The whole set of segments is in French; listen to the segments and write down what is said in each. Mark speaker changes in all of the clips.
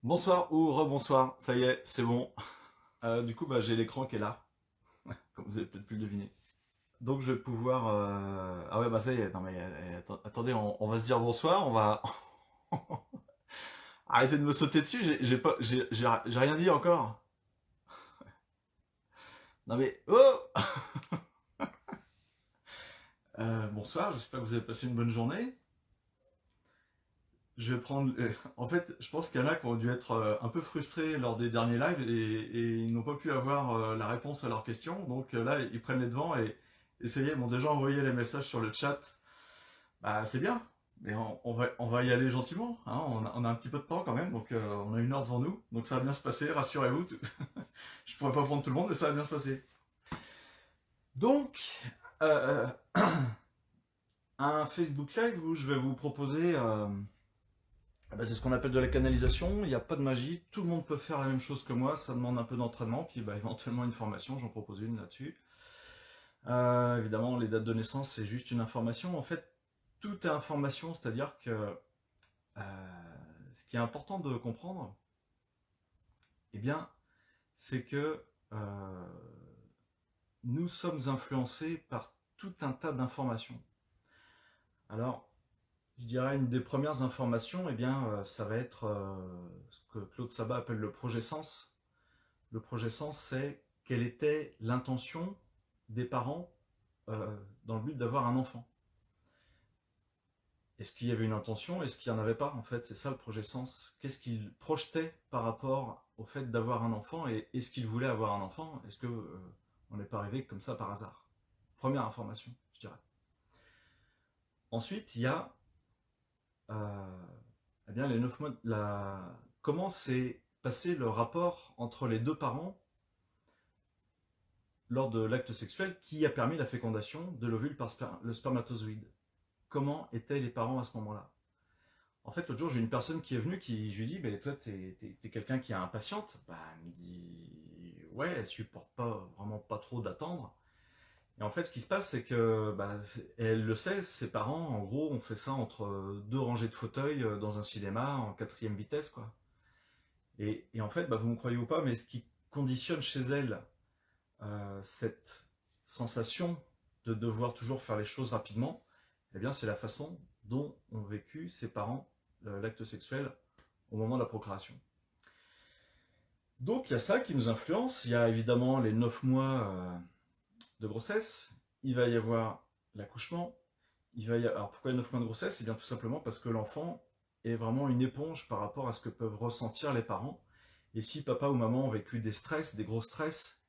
Speaker 1: Bonsoir ou rebonsoir, ça y est, c'est bon. Du coup, j'ai l'écran qui est là, comme vous avez peut-être pu le deviner. Donc je vais pouvoir... Ah ouais, ça y est, non mais attendez, on va se dire bonsoir, on va... Arrêtez de me sauter dessus, j'ai pas, j'ai rien dit encore. Non mais... Oh. Bonsoir, j'espère que vous avez passé une bonne journée. Je vais prendre... En fait, je pense qu'il y en a qui ont dû être un peu frustrés lors des derniers lives et ils n'ont pas pu avoir la réponse à leurs questions. Donc là, ils prennent les devants et ça y est, ils m'ont déjà envoyé les messages sur le chat. Bah, c'est bien, mais on va y aller gentiment, hein. On a un petit peu de temps quand même, donc on a 1 heure devant nous. Donc ça va bien se passer, rassurez-vous. Je pourrais pas prendre tout le monde, mais ça va bien se passer. Donc, euh, un Facebook Live où je vais vous proposer... c'est ce qu'on appelle de la canalisation, il n'y a pas de magie, tout le monde peut faire la même chose que moi, ça demande un peu d'entraînement, puis éventuellement une formation, j'en propose une là-dessus. Évidemment, les dates de naissance, c'est juste une information. En fait, tout est information, c'est-à-dire que ce qui est important de comprendre, eh bien, c'est que nous sommes influencés par tout un tas d'informations. Alors, je dirais une des premières informations, eh bien, ça va être ce que Claude Sabat appelle le projet sens. Le projet sens, c'est quelle était l'intention des parents dans le but d'avoir un enfant. Est-ce qu'il y avait une intention? Est-ce qu'il n'y en avait pas? En fait, c'est ça le projet sens. Qu'est-ce qu'ils projetaient par rapport au fait d'avoir un enfant et est-ce qu'ils voulaient avoir un enfant? Est-ce que on n'est pas arrivé comme ça par hasard? Première information, je dirais. Ensuite, il y a euh, eh bien, les 9 mois. Comment s'est passé le rapport entre les deux parents lors de l'acte sexuel qui a permis la fécondation de l'ovule par le spermatozoïde? Comment étaient les parents à ce moment-là? En fait, l'autre jour, j'ai une personne qui est venue, je lui dis, toi, t'es quelqu'un qui est impatiente. Elle me dit, ouais, elle supporte pas, vraiment pas trop d'attendre. Et en fait, ce qui se passe, c'est que, elle le sait, ses parents, en gros, ont fait ça entre deux rangées de fauteuils dans un cinéma en quatrième vitesse, quoi. Et en fait, vous me croyez ou pas, mais ce qui conditionne chez elle cette sensation de devoir toujours faire les choses rapidement, eh bien, c'est la façon dont ont vécu ses parents l'acte sexuel au moment de la procréation. Donc, il y a ça qui nous influence. Il y a évidemment les 9 mois de grossesse. Il va y avoir l'accouchement. Alors, pourquoi les 9 mois de grossesse? Eh bien, tout simplement parce que l'enfant est vraiment une éponge par rapport à ce que peuvent ressentir les parents. Et si papa ou maman ont vécu des stress, des gros stress,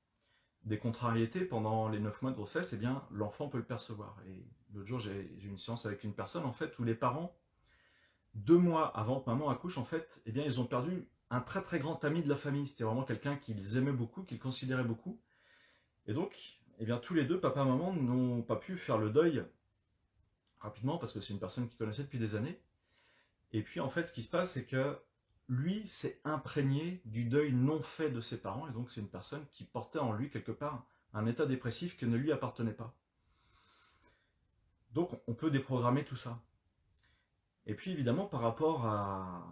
Speaker 1: des contrariétés pendant les 9 mois de grossesse, eh bien, l'enfant peut le percevoir. Et l'autre jour, j'ai eu une séance avec une personne, en fait, où les parents, 2 mois avant que maman accouche, en fait, eh bien, ils ont perdu un très très grand ami de la famille. C'était vraiment quelqu'un qu'ils aimaient beaucoup, qu'ils considéraient beaucoup. Et donc, eh bien, tous les deux, papa et maman, n'ont pas pu faire le deuil rapidement, parce que c'est une personne qu'ils connaissaient depuis des années. Et puis, en fait, ce qui se passe, c'est que lui s'est imprégné du deuil non fait de ses parents, et donc c'est une personne qui portait en lui, quelque part, un état dépressif qui ne lui appartenait pas. Donc on peut déprogrammer tout ça. Et puis évidemment par rapport à...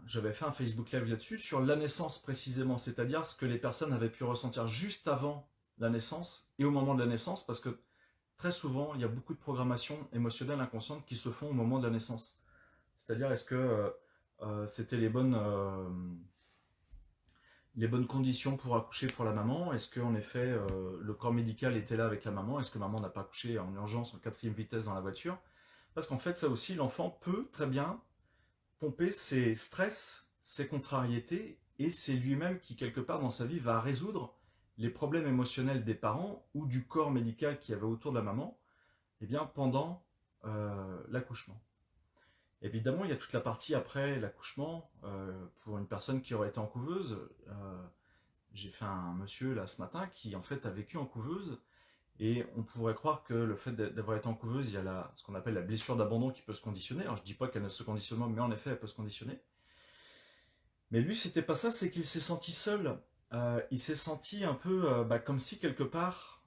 Speaker 1: J'avais fait un Facebook Live là-dessus sur la naissance précisément, c'est-à-dire ce que les personnes avaient pu ressentir juste avant la naissance et au moment de la naissance, parce que très souvent il y a beaucoup de programmations émotionnelles inconscientes qui se font au moment de la naissance. C'est-à-dire est-ce que c'était les bonnes conditions pour accoucher pour la maman? Est-ce qu'en effet le corps médical était là avec la maman? Est-ce que maman n'a pas accouché en urgence en quatrième vitesse dans la voiture? Parce qu'en fait, ça aussi, l'enfant peut très bien pomper ses stress, ses contrariétés, et c'est lui-même qui, quelque part dans sa vie, va résoudre les problèmes émotionnels des parents ou du corps médical qu'il y avait autour de la maman, eh bien, pendant l'accouchement. Évidemment, il y a toute la partie après l'accouchement, pour une personne qui aurait été en couveuse. J'ai fait un monsieur là ce matin qui en fait a vécu en couveuse. Et on pourrait croire que le fait d'avoir été en couveuse, il y a ce qu'on appelle la blessure d'abandon qui peut se conditionner. Alors je dis pas qu'elle ne se conditionne pas, mais en effet, elle peut se conditionner. Mais lui, c'était pas ça, c'est qu'il s'est senti seul. Il s'est senti un peu comme si quelque part,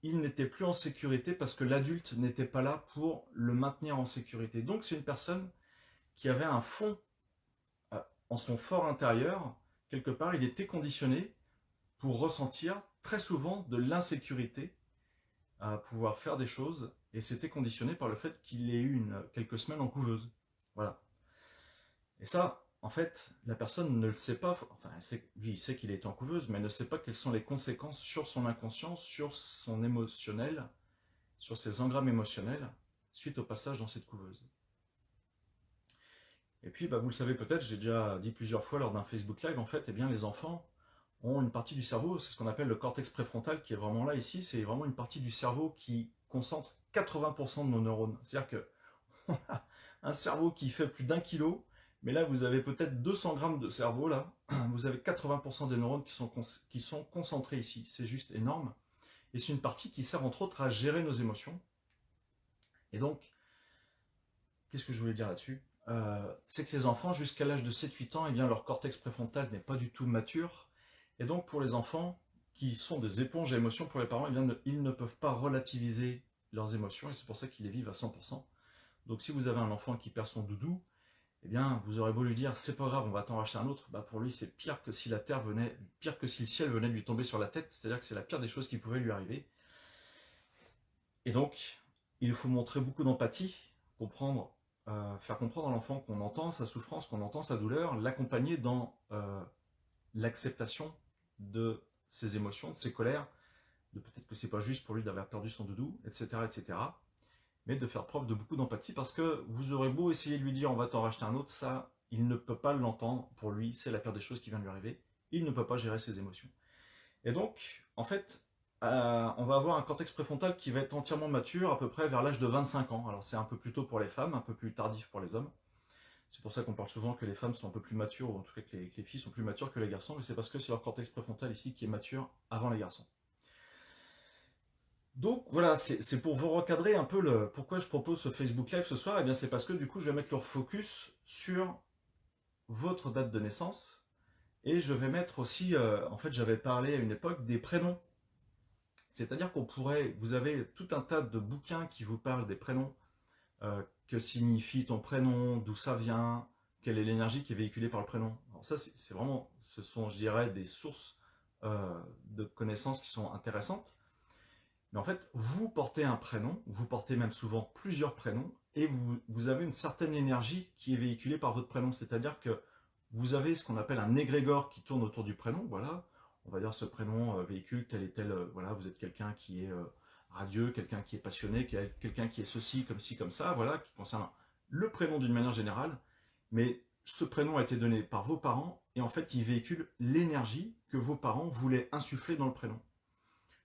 Speaker 1: il n'était plus en sécurité parce que l'adulte n'était pas là pour le maintenir en sécurité. Donc c'est une personne qui avait un fond en son fort intérieur, quelque part, il était conditionné pour ressentir très souvent de l'insécurité à pouvoir faire des choses, et c'était conditionné par le fait qu'il ait eu quelques semaines en couveuse. Voilà. Et ça, en fait, la personne ne le sait pas, enfin, lui, il sait qu'il est en couveuse, mais elle ne sait pas quelles sont les conséquences sur son inconscient, sur son émotionnel, sur ses engrammes émotionnels, suite au passage dans cette couveuse. Et puis, bah, vous le savez peut-être, j'ai déjà dit plusieurs fois lors d'un Facebook Live, en fait, eh bien, les enfants ont une partie du cerveau, c'est ce qu'on appelle le cortex préfrontal, qui est vraiment là, ici, c'est vraiment une partie du cerveau qui concentre 80% de nos neurones. C'est-à-dire qu'on a un cerveau qui fait plus d'1 kilo, mais là, vous avez peut-être 200 grammes de cerveau, là, vous avez 80% des neurones qui sont concentrés ici, c'est juste énorme. Et c'est une partie qui sert entre autres à gérer nos émotions. Et donc, qu'est-ce que je voulais dire là-dessus? C'est que les enfants, jusqu'à l'âge de 7-8 ans, eh bien, leur cortex préfrontal n'est pas du tout mature. Et donc, pour les enfants qui sont des éponges à émotions, pour les parents, eh bien, ils ne peuvent pas relativiser leurs émotions, et c'est pour ça qu'ils les vivent à 100%. Donc, si vous avez un enfant qui perd son doudou, eh bien, vous aurez beau lui dire, c'est pas grave, on va t'en racheter un autre, bah, pour lui, c'est pire que si la terre venait, pire que si le ciel venait de lui tomber sur la tête, c'est-à-dire que c'est la pire des choses qui pouvaient lui arriver. Et donc, il faut montrer beaucoup d'empathie, faire comprendre à l'enfant qu'on entend sa souffrance, qu'on entend sa douleur, l'accompagner dans l'acceptation de ses émotions, de ses colères, de peut-être que c'est pas juste pour lui d'avoir perdu son doudou, etc., etc. Mais de faire preuve de beaucoup d'empathie, parce que vous aurez beau essayer de lui dire on va t'en racheter un autre, ça, il ne peut pas l'entendre. Pour lui, c'est la pire des choses qui vient de lui arriver. Il ne peut pas gérer ses émotions. Et donc, en fait, on va avoir un cortex préfrontal qui va être entièrement mature à peu près vers l'âge de 25 ans. Alors c'est un peu plus tôt pour les femmes, un peu plus tardif pour les hommes. C'est pour ça qu'on parle souvent que les femmes sont un peu plus matures, ou en tout cas que les filles sont plus matures que les garçons, mais c'est parce que c'est leur cortex préfrontal ici qui est mature avant les garçons. Donc voilà, c'est pour vous recadrer un peu pourquoi je propose ce Facebook Live ce soir. Et bien c'est parce que du coup je vais mettre leur focus sur votre date de naissance, et je vais mettre aussi, en fait j'avais parlé à une époque des prénoms. C'est-à-dire vous avez tout un tas de bouquins qui vous parlent des prénoms, que signifie ton prénom, d'où ça vient, quelle est l'énergie qui est véhiculée par le prénom. Alors ça, c'est vraiment, ce sont, je dirais, des sources de connaissances qui sont intéressantes. Mais en fait, vous portez un prénom, vous portez même souvent plusieurs prénoms, et vous avez une certaine énergie qui est véhiculée par votre prénom. C'est-à-dire que vous avez ce qu'on appelle un égrégore qui tourne autour du prénom, voilà. On va dire ce prénom véhicule tel et tel, voilà, vous êtes quelqu'un qui est radieux, quelqu'un qui est passionné, quelqu'un qui est ceci, comme ci, comme ça, voilà, qui concerne le prénom d'une manière générale, mais ce prénom a été donné par vos parents, et en fait, il véhicule l'énergie que vos parents voulaient insuffler dans le prénom.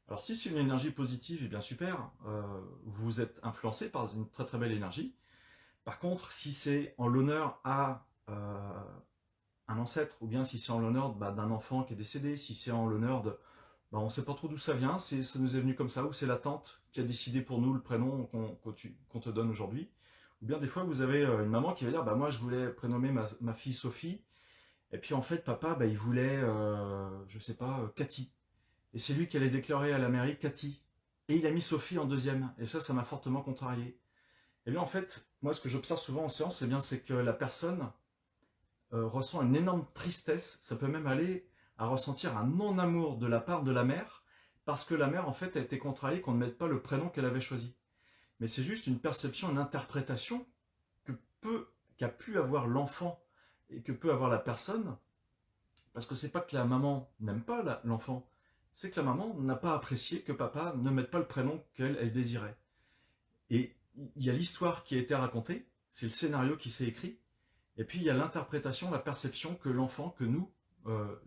Speaker 1: Alors si c'est une énergie positive, eh bien super, vous êtes influencé par une très très belle énergie. Par contre, si c'est en l'honneur à un ancêtre, ou bien si c'est en l'honneur d'un enfant qui est décédé, si c'est en l'honneur de... on ne sait pas trop d'où ça vient, ça nous est venu comme ça, ou c'est la tante qui a décidé pour nous le prénom qu'on te donne aujourd'hui. Ou bien des fois vous avez une maman qui va dire, moi je voulais prénommer ma fille Sophie, et puis en fait papa il voulait, je sais pas, Cathy. Et c'est lui qui allait déclarer à la mairie Cathy. Et il a mis Sophie en deuxième, et ça m'a fortement contrarié. Et bien en fait, moi ce que j'observe souvent en séance, c'est que la personne ressent une énorme tristesse, ça peut même aller à ressentir un non-amour de la part de la mère, parce que la mère en fait a été contrariée qu'on ne mette pas le prénom qu'elle avait choisi. Mais c'est juste une perception, une interprétation qu'a pu avoir l'enfant et que peut avoir la personne, parce que c'est pas que la maman n'aime pas l'enfant, c'est que la maman n'a pas apprécié que papa ne mette pas le prénom qu'elle désirait. Et il y a l'histoire qui a été racontée, c'est le scénario qui s'est écrit, et puis il y a l'interprétation, la perception que l'enfant, que nous,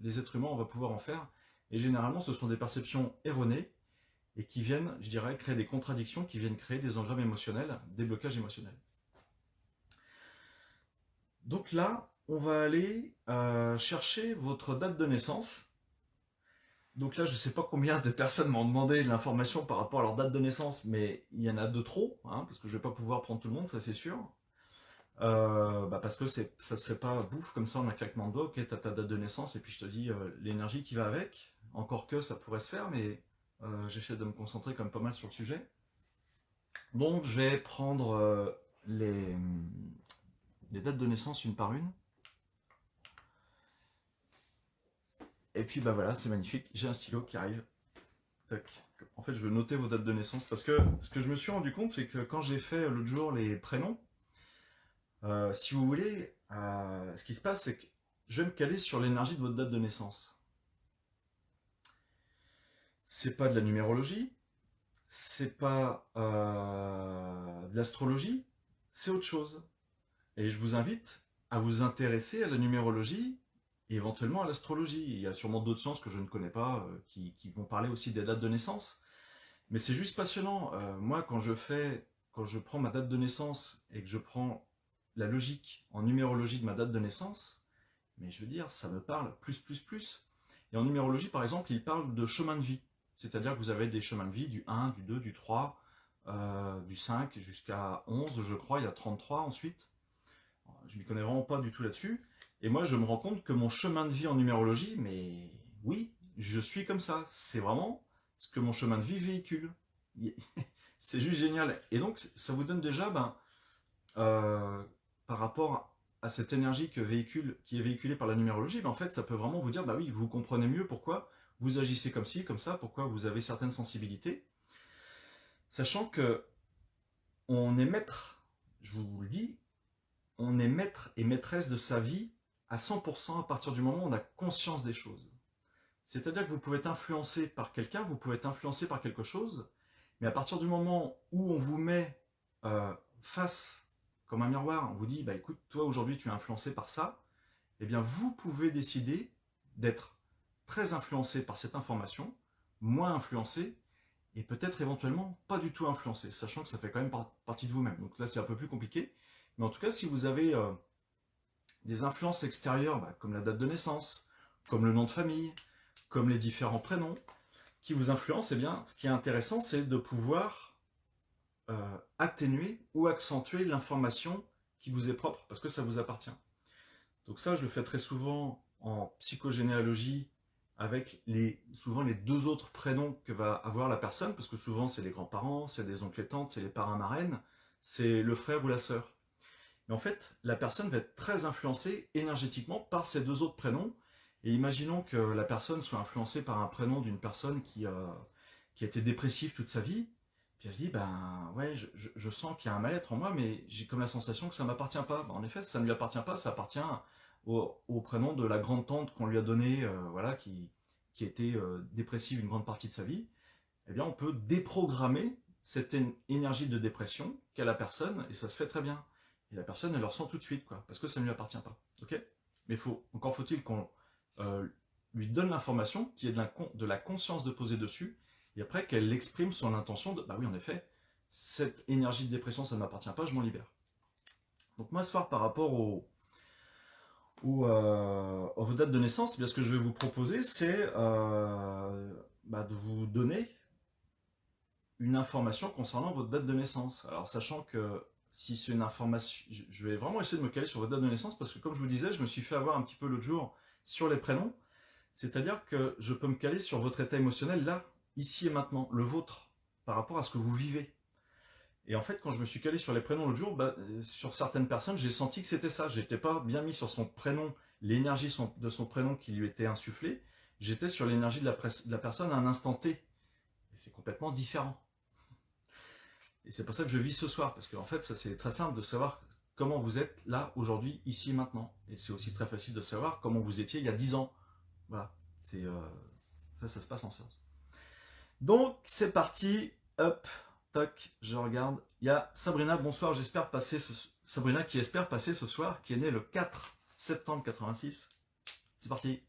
Speaker 1: les êtres humains, on va pouvoir en faire. Et généralement, ce sont des perceptions erronées et qui viennent, je dirais, créer des contradictions, qui viennent créer des engrammes émotionnels, des blocages émotionnels. Donc là, on va aller chercher votre date de naissance. Donc là, je ne sais pas combien de personnes m'ont demandé de l'information par rapport à leur date de naissance, mais il y en a de trop, parce que je ne vais pas pouvoir prendre tout le monde, ça c'est sûr. Parce que ça ne serait pas bouffe comme ça en un claquement de doigts, ok, t'as ta date de naissance et puis je te dis l'énergie qui va avec, encore que ça pourrait se faire, mais j'essaie de me concentrer quand même pas mal sur le sujet. Donc je vais prendre les dates de naissance une par une. Et puis bah voilà, c'est magnifique, j'ai un stylo qui arrive. Tac. En fait, je veux noter vos dates de naissance parce que ce que je me suis rendu compte, c'est que quand j'ai fait l'autre jour les prénoms, si vous voulez, ce qui se passe, c'est que je vais me caler sur l'énergie de votre date de naissance. C'est pas de la numérologie, c'est pas de l'astrologie, c'est autre chose. Et je vous invite à vous intéresser à la numérologie et éventuellement à l'astrologie. Il y a sûrement d'autres sciences que je ne connais pas qui vont parler aussi des dates de naissance. Mais c'est juste passionnant. Moi, quand je prends ma date de naissance et que je prends la logique en numérologie de ma date de naissance, mais je veux dire, ça me parle plus, plus, plus. Et en numérologie, par exemple, il parle de chemin de vie. C'est-à-dire que vous avez des chemins de vie du 1, du 2, du 3, du 5 jusqu'à 11, je crois, il y a 33 ensuite. Je ne m'y connais vraiment pas du tout là-dessus. Et moi, je me rends compte que mon chemin de vie en numérologie, mais oui, je suis comme ça. C'est vraiment ce que mon chemin de vie véhicule. C'est juste génial. Et donc, ça vous donne déjà, par rapport à cette énergie qui est véhiculée par la numérologie, en fait, ça peut vraiment vous dire, bah oui, vous comprenez mieux pourquoi vous agissez comme ci, comme ça, pourquoi vous avez certaines sensibilités. Sachant que on est maître, je vous le dis, on est maître et maîtresse de sa vie à 100% à partir du moment où on a conscience des choses. C'est-à-dire que vous pouvez être influencé par quelqu'un, vous pouvez être influencé par quelque chose, mais à partir du moment où on vous met face comme un miroir, on vous dit, bah écoute, toi aujourd'hui tu es influencé par ça, eh bien vous pouvez décider d'être très influencé par cette information, moins influencé, et peut-être éventuellement pas du tout influencé, sachant que ça fait quand même partie de vous-même. Donc là c'est un peu plus compliqué, mais en tout cas si vous avez des influences extérieures, comme la date de naissance, comme le nom de famille, comme les différents prénoms, qui vous influencent, eh bien ce qui est intéressant c'est de pouvoir atténuer ou accentuer l'information qui vous est propre, parce que ça vous appartient. Donc ça, je le fais très souvent en psychogénéalogie, avec souvent les deux autres prénoms que va avoir la personne, parce que souvent c'est les grands-parents, c'est les oncles et tantes, c'est les parrains marraines, c'est le frère ou la sœur. Mais en fait, la personne va être très influencée énergétiquement par ces deux autres prénoms, et imaginons que la personne soit influencée par un prénom d'une personne qui a été dépressive toute sa vie, puis elle se dit, ben ouais, je sens qu'il y a un mal-être en moi, mais j'ai comme la sensation que ça ne m'appartient pas. En effet, ça ne lui appartient pas, ça appartient au prénom de la grande tante qu'on lui a donné, voilà, qui était dépressive une grande partie de sa vie. Eh bien, on peut déprogrammer cette énergie de dépression qu'a la personne, et ça se fait très bien. Et la personne, elle le ressent tout de suite, quoi, parce que ça ne lui appartient pas. Ok. Mais encore faut-il qu'on lui donne l'information, qui est de la conscience de poser dessus, et après qu'elle exprime son intention de, bah oui, en effet, cette énergie de dépression, ça ne m'appartient pas, je m'en libère. Donc moi, ce soir, par rapport à vos dates de naissance, eh bien, ce que je vais vous proposer, c'est de vous donner une information concernant votre date de naissance. Alors, sachant que si c'est une information, je vais vraiment essayer de me caler sur votre date de naissance, parce que comme je vous disais, je me suis fait avoir un petit peu l'autre jour sur les prénoms, c'est-à-dire que je peux me caler sur votre état émotionnel là, ici et maintenant, le vôtre, par rapport à ce que vous vivez. Et en fait, quand je me suis calé sur les prénoms l'autre jour, sur certaines personnes, j'ai senti que c'était ça. J'étais pas bien mis sur son prénom, l'énergie de son prénom qui lui était insufflée. J'étais sur l'énergie de la personne à un instant T. Et c'est complètement différent. Et c'est pour ça que je vis ce soir, parce qu'en fait, ça c'est très simple de savoir comment vous êtes là, aujourd'hui, ici et maintenant. Et c'est aussi très facile de savoir comment vous étiez il y a 10 ans. Voilà. Ça se passe en séance. Donc, c'est parti. Hop. Tac, je regarde. Il y a Sabrina, bonsoir, Sabrina qui espère passer ce soir, qui est née le 4 septembre 86. C'est parti.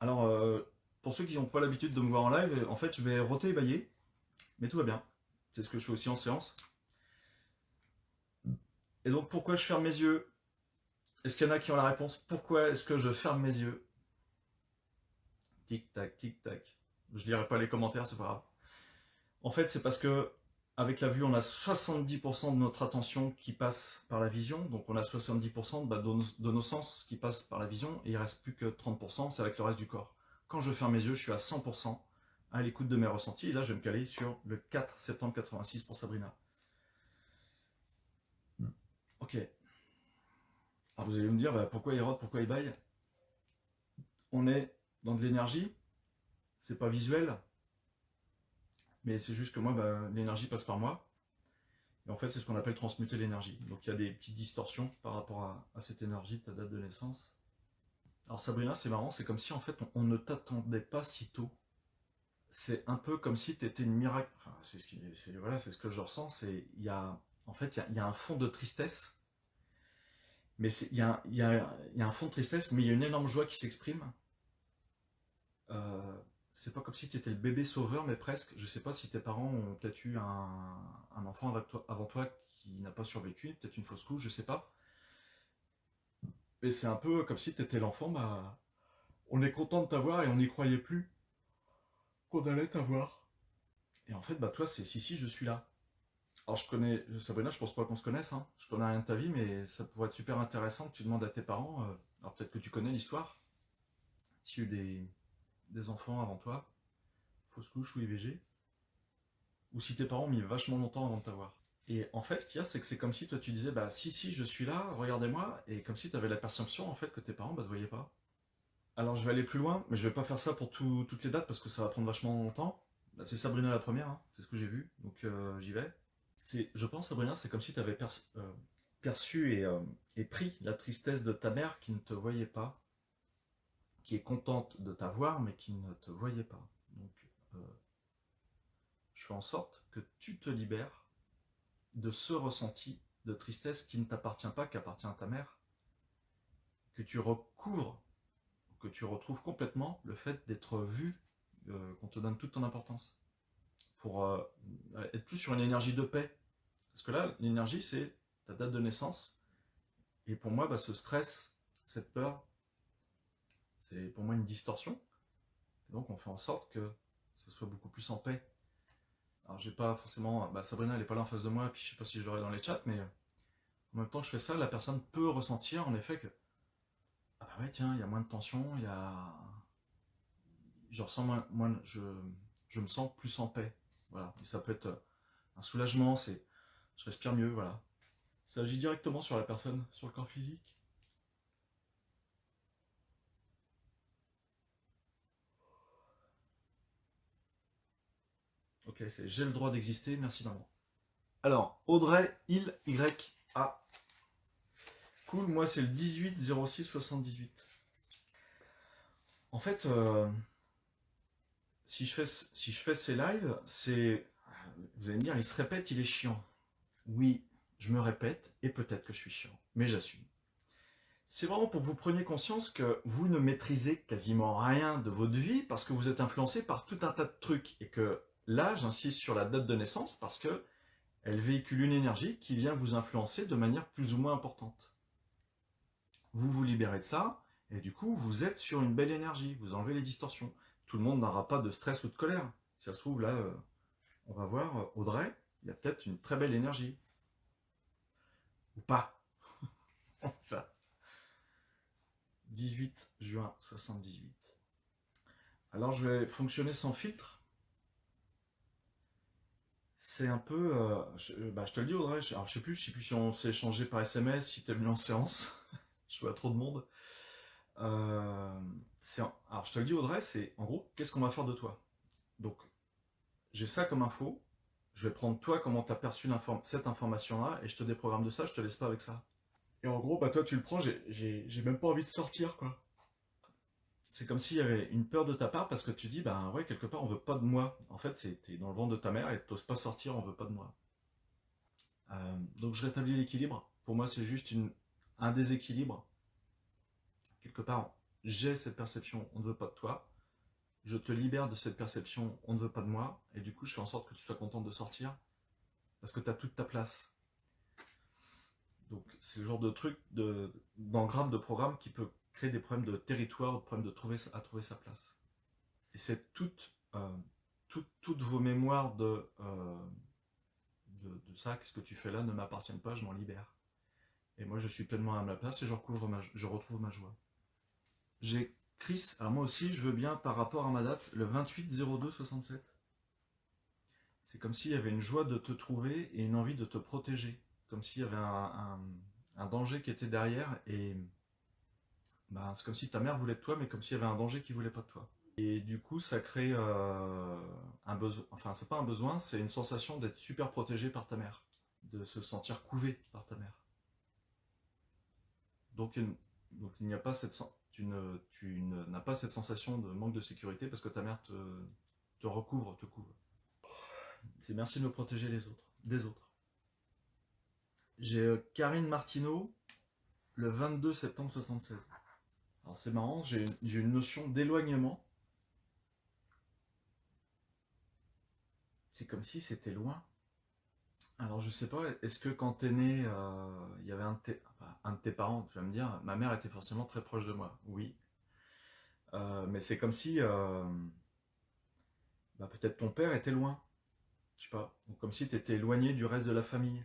Speaker 1: Alors, pour ceux qui n'ont pas l'habitude de me voir en live, en fait, je vais roter et bailler, mais tout va bien. C'est ce que je fais aussi en séance. Et donc, pourquoi je ferme mes yeux? Est-ce qu'il y en a qui ont la réponse? Pourquoi est-ce que je ferme mes yeux? Tic-tac, tic-tac. Je lirai pas les commentaires, c'est pas grave. En fait, c'est parce que avec la vue, on a 70% de notre attention qui passe par la vision, donc on a 70% de nos sens qui passent par la vision, et il ne reste plus que 30%, c'est avec le reste du corps. Quand je ferme mes yeux, je suis à 100% à l'écoute de mes ressentis, et là je vais me caler sur le 4 septembre 86 pour Sabrina. Ok. Alors vous allez me dire, bah, pourquoi il rôde, pourquoi il baille? On est dans de l'énergie, c'est pas visuel, mais c'est juste que moi, bah, l'énergie passe par moi. Et en fait, c'est ce qu'on appelle transmuter l'énergie. Donc il y a des petites distorsions par rapport à cette énergie de ta date de naissance. Alors Sabrina, c'est marrant, c'est comme si en fait on ne t'attendait pas si tôt. C'est un peu comme si tu étais une miracle. Enfin, voilà, c'est ce que je ressens. En fait, il y a un fond de tristesse, mais il y a un fond de tristesse, mais il y a une énorme joie qui s'exprime. Euh, c'est pas comme si tu étais le bébé sauveur, mais presque. Je sais pas si tes parents ont peut-être eu un enfant avant toi qui n'a pas survécu, peut-être une fausse couche, je sais pas. Et c'est un peu comme si tu étais l'enfant, bah, on est content de t'avoir et on n'y croyait plus qu'on allait t'avoir. Et en fait, bah toi, c'est si, si, je suis là. Alors je connais Sabrina, je pense pas qu'on se connaisse, hein. Je connais rien de ta vie, mais ça pourrait être super intéressant que tu demandes à tes parents. Alors peut-être que tu connais l'histoire, s'il y a eu des enfants avant toi, fausse couche ou IVG, ou si tes parents ont mis vachement longtemps avant de t'avoir. Et en fait, ce qu'il y a, c'est que c'est comme si toi tu disais, bah si, si, je suis là, regardez-moi, et comme si tu avais la perception en fait que tes parents bah, te voyaient pas. Alors je vais aller plus loin, mais je vais pas faire ça pour toutes les dates parce que ça va prendre vachement longtemps. Bah, c'est Sabrina la première, hein, c'est ce que j'ai vu, donc j'y vais. Je pense, Sabrina, c'est comme si tu avais perçu et pris la tristesse de ta mère qui ne te voyait pas, qui est contente de t'avoir, mais qui ne te voyait pas. Donc, euh, je fais en sorte que tu te libères de ce ressenti de tristesse qui ne t'appartient pas, qui appartient à ta mère, que tu recouvres, que tu retrouves complètement le fait d'être vu, qu'on te donne toute ton importance, pour être plus sur une énergie de paix. Parce que là, l'énergie, c'est ta date de naissance. Et pour moi, bah, ce stress, cette peur, c'est pour moi une distorsion. Et donc on fait en sorte que ce soit beaucoup plus en paix. Alors j'ai pas forcément... Bah, Sabrina, elle est pas là en face de moi, puis je sais pas si je l'aurai dans les chats, mais en même temps que je fais ça, la personne peut ressentir en effet que... Ah bah ouais, tiens, il y a moins de tension, il y a... Je ressens je me sens plus en paix. Voilà. Et ça peut être un soulagement, c'est... Je respire mieux, voilà. Ça agit directement sur la personne, sur le corps physique. Ok, c'est j'ai le droit d'exister, merci maman. Alors, Audrey, Y-A. Cool, moi c'est le 18 06 78. En fait, si je fais ces lives, c'est... Vous allez me dire, il se répète, il est chiant. Oui, je me répète, et peut-être que je suis chiant, mais j'assume. C'est vraiment pour que vous preniez conscience que vous ne maîtrisez quasiment rien de votre vie parce que vous êtes influencé par tout un tas de trucs. Et que là, j'insiste sur la date de naissance parce que elle véhicule une énergie qui vient vous influencer de manière plus ou moins importante. Vous vous libérez de ça, et du coup, vous êtes sur une belle énergie, vous enlevez les distorsions. Tout le monde n'aura pas de stress ou de colère. Si ça se trouve, là, on va voir Audrey, il y a peut-être une très belle énergie. Ou pas. Enfin, 18 juin 78. Alors, je vais fonctionner sans filtre. C'est un peu... je te le dis, Audrey, alors, je sais plus si on s'est échangé par SMS, si t'es venu en séance. Je vois trop de monde. Alors, je te le dis, Audrey, c'est en gros, qu'est-ce qu'on va faire de toi? Donc, j'ai ça comme info. Je vais prendre toi, comment tu as perçu cette information-là, et je te déprogramme de ça, je te laisse pas avec ça. Et en gros, bah toi, tu le prends, j'ai même pas envie de sortir, quoi. C'est comme s'il y avait une peur de ta part parce que tu dis, bah ouais, quelque part, on veut pas de moi. En fait, t'es dans le ventre de ta mère et t'oses pas sortir, on veut pas de moi. Donc, je rétablis l'équilibre. Pour moi, c'est juste un déséquilibre. Quelque part, j'ai cette perception, on ne veut pas de toi. Je te libère de cette perception, on ne veut pas de moi, et du coup je fais en sorte que tu sois contente de sortir, parce que tu as toute ta place. Donc c'est le genre de truc, d'engramme, de programme qui peut créer des problèmes de territoire, des problèmes à trouver sa place. Et c'est toutes vos mémoires de ça, qu'est-ce que tu fais là, ne m'appartiennent pas, je m'en libère. Et moi je suis pleinement à ma place et je retrouve ma joie. J'ai Chris, alors moi aussi je veux bien par rapport à ma date, le 28-02-67. C'est comme s'il y avait une joie de te trouver et une envie de te protéger. Comme s'il y avait un un danger qui était derrière, et bah, c'est comme si ta mère voulait de toi, mais comme s'il y avait un danger qui voulait pas de toi. Et du coup, ça crée un besoin, enfin c'est pas un besoin, c'est une sensation d'être super protégé par ta mère, de se sentir couvé par ta mère. Donc, donc il n'y a pas tu n'as pas cette sensation de manque de sécurité parce que ta mère te recouvre, te couvre. C'est merci de me protéger des autres. J'ai Karine Martineau, le 22 septembre 76. Alors c'est marrant, j'ai une notion d'éloignement. C'est comme si c'était loin. Alors je sais pas, est-ce que quand t'es né, il y avait un de tes parents, tu vas me dire, ma mère était forcément très proche de moi. Oui. Mais c'est comme si bah, peut-être ton père était loin. Je sais pas. Ou comme si tu étais éloigné du reste de la famille.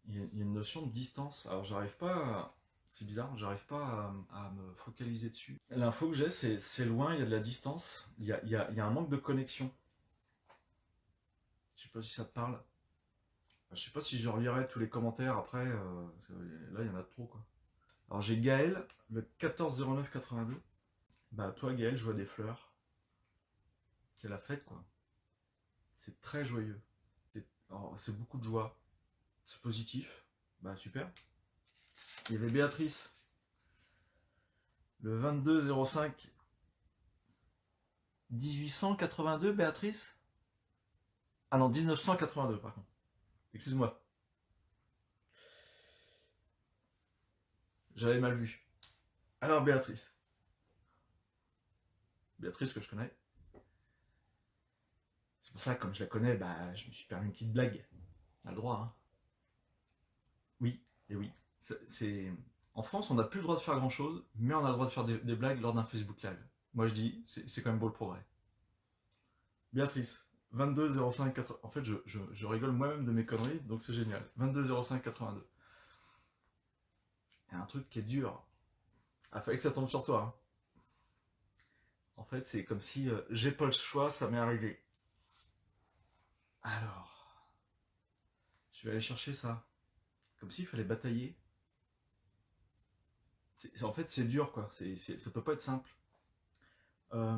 Speaker 1: Il y a une notion de distance. Alors j'arrive pas c'est bizarre, j'arrive pas à me focaliser dessus. L'info que j'ai, c'est loin, il y a de la distance, il y a un manque de connexion. Je sais pas si ça te parle. Je sais pas si je relirai tous les commentaires après. Là, il y en a trop, quoi. Alors j'ai Gaël, le 14-09-82. Bah toi Gaël, je vois des fleurs. C'est la fête, quoi. C'est très joyeux. C'est beaucoup de joie. C'est positif. Bah super. Il y avait Béatrice, le 22-05 1882, Béatrice. Ah non, 1982 par contre. Excuse-moi. J'avais mal vu. Alors Béatrice. Béatrice que je connais. C'est pour ça que comme je la connais, bah, je me suis permis une petite blague. On a le droit, hein. Oui, et oui. En France, on n'a plus le droit de faire grand chose, mais on a le droit de faire des blagues lors d'un Facebook Live. Moi je dis, c'est quand même beau le progrès. Béatrice, 22 05 80. En fait, je rigole moi-même de mes conneries, donc c'est génial. 22 05 82. Il y a un truc qui est dur. Ah, fallait que ça tombe sur toi, hein. En fait, c'est comme si j'ai pas le choix, ça m'est arrivé. Alors, je vais aller chercher ça. Comme s'il fallait batailler. En fait, c'est dur, quoi. Ça peut pas être simple. Euh,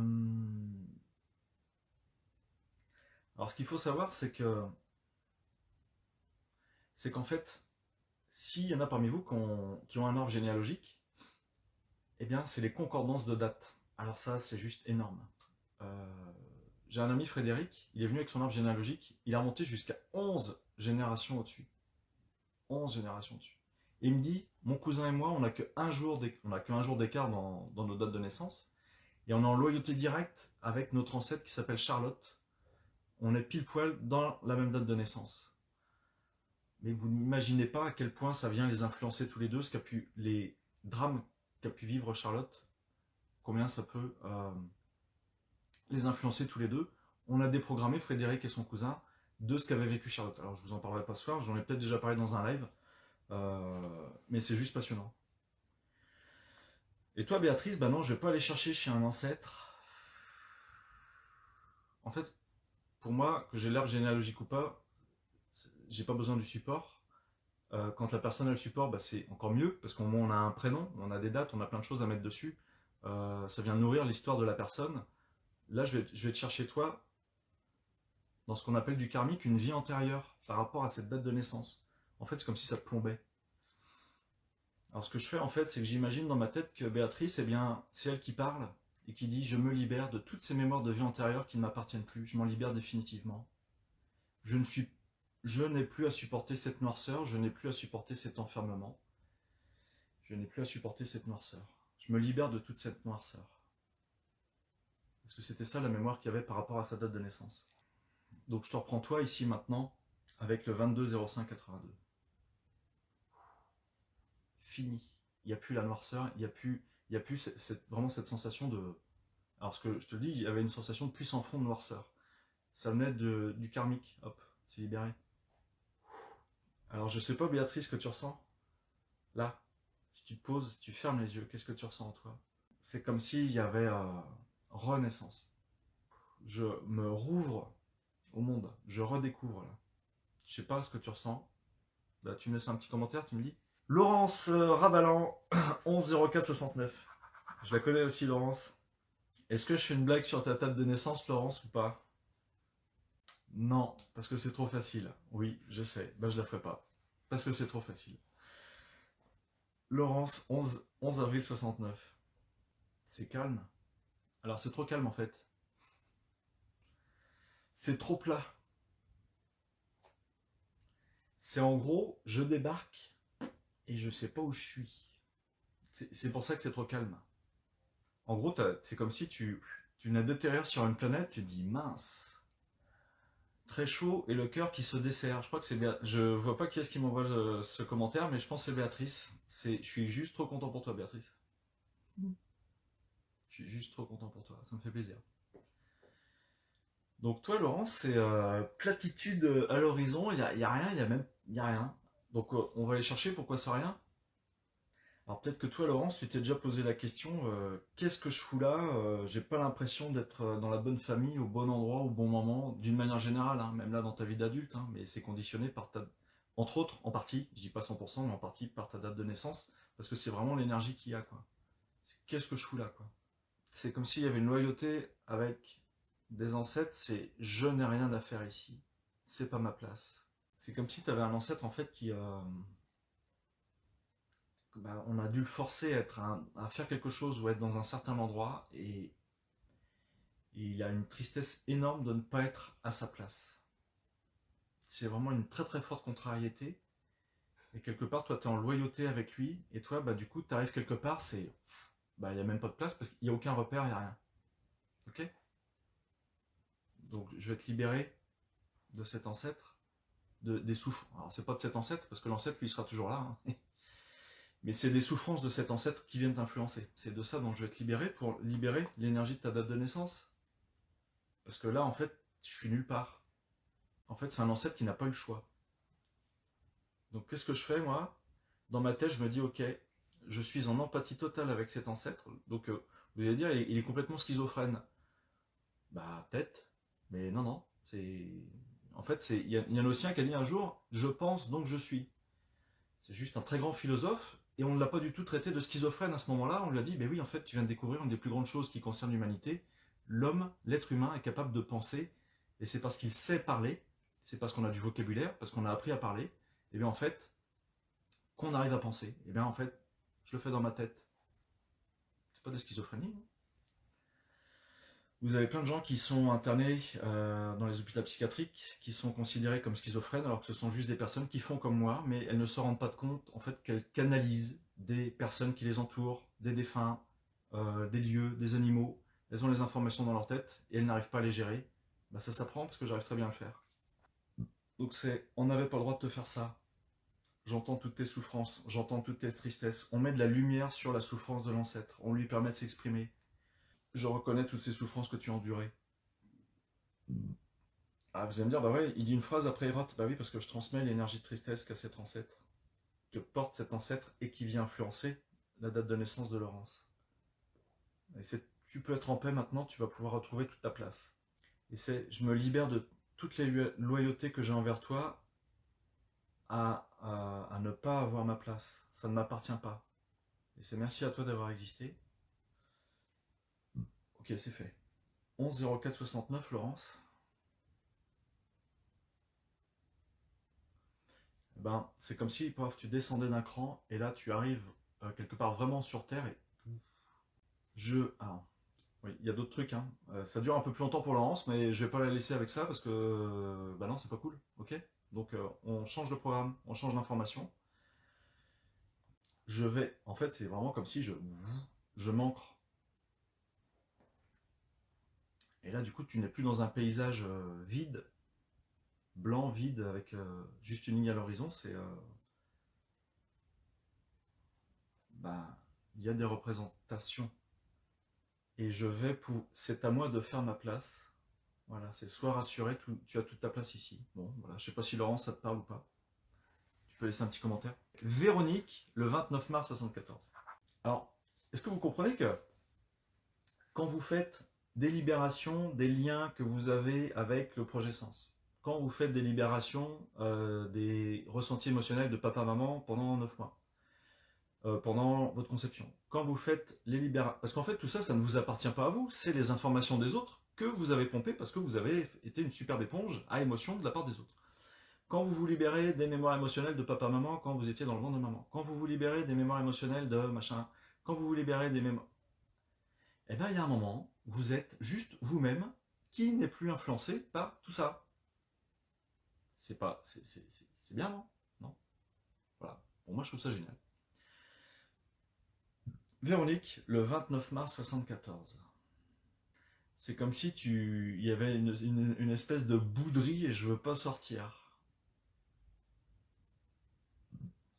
Speaker 1: Alors, ce qu'il faut savoir, c'est qu'en fait, s'il y en a parmi vous qui ont un arbre généalogique, eh bien, c'est les concordances de date. Alors ça, c'est juste énorme. Euh, J'ai un ami Frédéric, il est venu avec son arbre généalogique, il a remonté jusqu'à 11 générations au-dessus. 11 générations au-dessus. Et il me dit, mon cousin et moi, on n'a qu'un jour d'écart dans nos dates de naissance, et on est en loyauté directe avec notre ancêtre qui s'appelle Charlotte. On est pile poil dans la même date de naissance. Mais vous n'imaginez pas à quel point ça vient les influencer tous les deux, les drames qu'a pu vivre Charlotte, combien ça peut les influencer tous les deux. On a déprogrammé Frédéric et son cousin de ce qu'avait vécu Charlotte. Alors je vous en parlerai pas ce soir, j'en ai peut-être déjà parlé dans un live, mais c'est juste passionnant. Et toi Béatrice, bah non, je vais pas aller chercher chez un ancêtre. En fait, pour moi, que j'ai l'arbre généalogique ou pas, j'ai pas besoin du support. Quand la personne a le support, bah, c'est encore mieux, parce qu'au moins on a un prénom, on a des dates, on a plein de choses à mettre dessus. Ça vient nourrir l'histoire de la personne. Là, je vais te chercher toi dans ce qu'on appelle du karmique, une vie antérieure par rapport à cette date de naissance. En fait, c'est comme si ça te plombait. Alors ce que je fais en fait, c'est que j'imagine dans ma tête que Béatrice, eh bien, c'est elle qui parle et qui dit « Je me libère de toutes ces mémoires de vie antérieure qui ne m'appartiennent plus, je m'en libère définitivement. Je n'ai plus à supporter cette noirceur, je n'ai plus à supporter cet enfermement. Je n'ai plus à supporter cette noirceur. Je me libère de toute cette noirceur. » Parce que c'était ça la mémoire qu'il y avait par rapport à sa date de naissance. Donc je te reprends toi ici maintenant avec le 22-05-82. Fini. Il n'y a plus la noirceur, il n'y a plus vraiment cette sensation de... Alors ce que je te dis, il y avait une sensation de puissant fond de noirceur. Ça venait du karmique, hop, c'est libéré. Alors je sais pas Béatrice, ce que tu ressens. Là, si tu te poses, si tu fermes les yeux, qu'est-ce que tu ressens en toi? C'est comme s'il y avait renaissance. Je me rouvre au monde, je redécouvre là. Je sais pas ce que tu ressens. Bah, tu me laisses un petit commentaire, tu me dis. Laurence Ravalan, 11 04 69. Je la connais aussi, Laurence. Est-ce que je fais une blague sur ta date de naissance, Laurence, ou pas? Non, parce que c'est trop facile. Oui, je sais. Bah, je la ferai pas. Parce que c'est trop facile. Laurence, 11 avril 69. C'est calme. Alors, c'est trop calme, en fait. C'est trop plat. C'est en gros, je débarque et je sais pas où je suis. C'est pour ça que c'est trop calme. En gros, c'est comme si tu venais d'atterrir sur une planète, tu te dis mince, très chaud et le cœur qui se dessert. Je crois que c'est je vois pas qui est-ce qui m'envoie ce commentaire, mais je pense que c'est Béatrice. Je suis juste trop content pour toi, Béatrice. Je suis juste trop content pour toi, ça me fait plaisir. Donc toi, Laurence, c'est platitude à l'horizon, y a rien, y a rien. Donc on va aller chercher pourquoi ça rien. Alors peut-être que toi, Laurence, tu t'es déjà posé la question, qu'est-ce que je fous là? J'ai pas l'impression d'être dans la bonne famille, au bon endroit, au bon moment, d'une manière générale, hein, même là dans ta vie d'adulte, hein, mais c'est conditionné par entre autres, en partie, je dis pas 100%, mais en partie par ta date de naissance, parce que c'est vraiment l'énergie qu'il y a, quoi. Qu'est-ce que je fous là, quoi? C'est comme s'il y avait une loyauté avec des ancêtres, c'est je n'ai rien à faire ici, c'est pas ma place. C'est comme si tu avais un ancêtre en fait qui bah, on a dû le forcer à faire quelque chose ou être dans un certain endroit et il a une tristesse énorme de ne pas être à sa place. C'est vraiment une très très forte contrariété et quelque part toi tu es en loyauté avec lui et toi bah du coup tu arrives quelque part, bah il n'y a même pas de place parce qu'il n'y a aucun repère, il n'y a rien. Ok? Donc je vais te libérer de cet ancêtre, des souffrances. Alors c'est pas de cet ancêtre parce que l'ancêtre lui il sera toujours là, hein. Mais c'est des souffrances de cet ancêtre qui viennent t'influencer. C'est de ça dont je vais te libérer pour libérer l'énergie de ta date de naissance. Parce que là, en fait, je suis nulle part. En fait, c'est un ancêtre qui n'a pas eu le choix. Donc, qu'est-ce que je fais, moi? Dans ma tête, je me dis, ok, je suis en empathie totale avec cet ancêtre. Donc, vous allez dire, il est complètement schizophrène. Bah, peut-être. Mais non, non. En fait, il y en a aussi un qui a dit un jour, je pense donc je suis. C'est juste un très grand philosophe, et on ne l'a pas du tout traité de schizophrène à ce moment-là. On lui a dit, mais oui, en fait, tu viens de découvrir une des plus grandes choses qui concerne l'humanité. L'homme, l'être humain, est capable de penser, et c'est parce qu'il sait parler, c'est parce qu'on a du vocabulaire, parce qu'on a appris à parler, et bien en fait, qu'on arrive à penser. Et bien en fait, je le fais dans ma tête. C'est pas de la schizophrénie, non? Vous avez plein de gens qui sont internés dans les hôpitaux psychiatriques, qui sont considérés comme schizophrènes, alors que ce sont juste des personnes qui font comme moi, mais elles ne se rendent pas compte en fait qu'elles canalisent des personnes qui les entourent, des défunts, des lieux, des animaux. Elles ont les informations dans leur tête et elles n'arrivent pas à les gérer. Bah, ça s'apprend parce que j'arrive très bien à le faire. Donc on n'avait pas le droit de te faire ça. J'entends toutes tes souffrances, j'entends toutes tes tristesses. On met de la lumière sur la souffrance de l'ancêtre, on lui permet de s'exprimer. Je reconnais toutes ces souffrances que tu as endurées. Ah, vous allez me dire, bah ouais, il dit une phrase après il rate. Bah oui, parce que je transmets l'énergie de tristesse qu'a cet ancêtre, que porte cet ancêtre et qui vient influencer la date de naissance de Laurence. Et tu peux être en paix maintenant, tu vas pouvoir retrouver toute ta place. Et je me libère de toutes les loyautés que j'ai envers toi à ne pas avoir ma place. Ça ne m'appartient pas. Et c'est merci à toi d'avoir existé. Ok, c'est fait. 11 04 69, Laurence. Ben, c'est comme si tu descendais d'un cran et là tu arrives quelque part vraiment sur Terre et alors, oui, il y a d'autres trucs, hein. Ça dure un peu plus longtemps pour Laurence, mais je vais pas la laisser avec ça parce que bah non, c'est pas cool, ok? Donc on change le programme, on change l'information. En fait, c'est vraiment comme si je m'ancre. Et là, du coup, tu n'es plus dans un paysage vide, blanc, vide, avec juste une ligne à l'horizon. Bah, il y a des représentations. Et c'est à moi de faire ma place. Voilà, c'est sois rassuré, tu as toute ta place ici. Bon, voilà, je sais pas si Laurence, ça te parle ou pas. Tu peux laisser un petit commentaire. Véronique, le 29 mars 74. Alors, est-ce que vous comprenez que quand vous faites des libérations, des liens que vous avez avec le projet Sens, quand vous faites des libérations des ressentis émotionnels de papa-maman pendant 9 mois, pendant votre conception. Quand vous faites les libérations, parce qu'en fait tout ça, ça ne vous appartient pas à vous, c'est les informations des autres que vous avez pompées parce que vous avez été une superbe éponge à émotion de la part des autres. Quand vous vous libérez des mémoires émotionnelles de papa-maman quand vous étiez dans le ventre de maman, quand vous vous libérez des mémoires émotionnelles de machin, quand vous vous libérez des mémoires... Eh bien, il y a un moment, vous êtes juste vous-même qui n'est plus influencé par tout ça. C'est pas... C'est bien, non? Non. Voilà. Pour moi, je trouve ça génial. Véronique, le 29 mars 74. C'est comme si il y avait une espèce de bouderie et je veux pas sortir.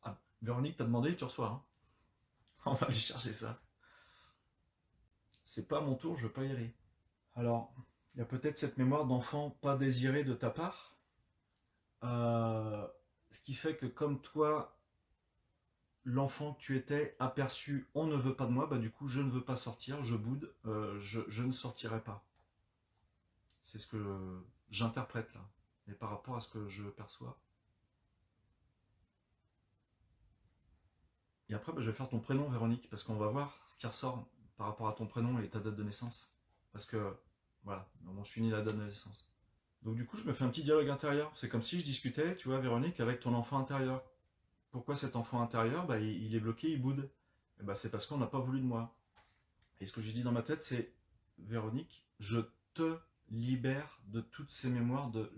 Speaker 1: Ah, Véronique, t'as demandé, tu reçois. Hein. On va aller chercher ça. C'est pas mon tour, je veux pas y aller. Alors, il y a peut-être cette mémoire d'enfant pas désiré de ta part. Ce qui fait que comme toi, l'enfant que tu étais aperçu, on ne veut pas de moi, bah du coup je ne veux pas sortir, je boude, je ne sortirai pas. C'est ce que j'interprète là, et par rapport à ce que je perçois. Et après, bah, je vais faire ton prénom, Véronique, parce qu'on va voir ce qui ressort par rapport à ton prénom et ta date de naissance. Parce que, voilà, non, je finis la date de naissance. Donc du coup, je me fais un petit dialogue intérieur. C'est comme si je discutais, tu vois, Véronique, avec ton enfant intérieur. Pourquoi cet enfant intérieur, bah, il est bloqué, il boude. Et bah, c'est parce qu'on n'a pas voulu de moi. Et ce que j'ai dit dans ma tête, c'est Véronique, je te libère de toutes ces mémoires de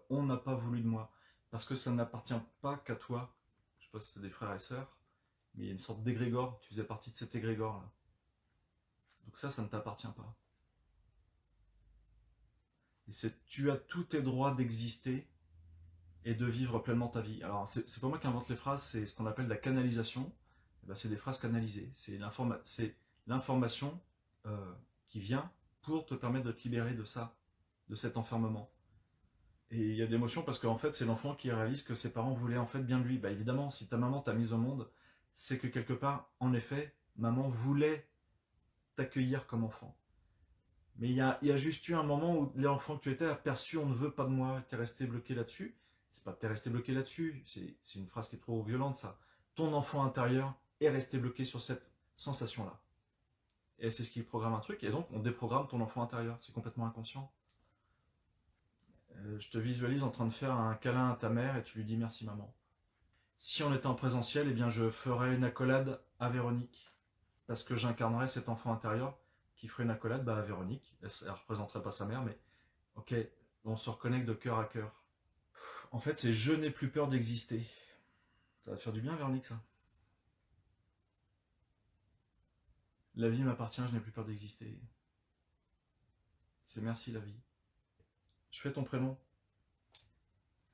Speaker 1: on n'a pas voulu de moi. Parce que ça n'appartient pas qu'à toi. Je sais pas si c'est des frères et sœurs, mais il y a une sorte d'égrégore. Tu faisais partie de cet égrégore là. Donc ça ne t'appartient pas. Et tu as tous tes droits d'exister et de vivre pleinement ta vie. Alors, c'est pas moi qui invente les phrases, c'est ce qu'on appelle la canalisation. Et ben, c'est des phrases canalisées. C'est l'information qui vient pour te permettre de te libérer de ça, de cet enfermement. Et il y a des émotions parce qu'en fait, c'est l'enfant qui réalise que ses parents voulaient en fait bien de lui. Bah, évidemment, si ta maman t'a mise au monde, c'est que quelque part, en effet, maman voulait t'accueillir comme enfant. Mais il y a juste eu un moment où l'enfant que tu étais a perçu on ne veut pas de moi, t'es resté bloqué là-dessus. C'est pas que t'es resté bloqué là-dessus, c'est une phrase qui est trop violente ça. Ton enfant intérieur est resté bloqué sur cette sensation-là. Et c'est ce qui programme un truc, et donc on déprogramme ton enfant intérieur, c'est complètement inconscient. Je te visualise en train de faire un câlin à ta mère et tu lui dis merci maman. Si on était en présentiel, eh bien je ferais une accolade à Véronique, parce que j'incarnerais cet enfant intérieur qui ferait une accolade à Véronique. Elle ne représenterait pas sa mère, mais ok, on se reconnecte de cœur à cœur. En fait, c'est je n'ai plus peur d'exister. Ça va te faire du bien, Véronique, ça. La vie m'appartient, je n'ai plus peur d'exister. C'est merci la vie. Je fais ton prénom.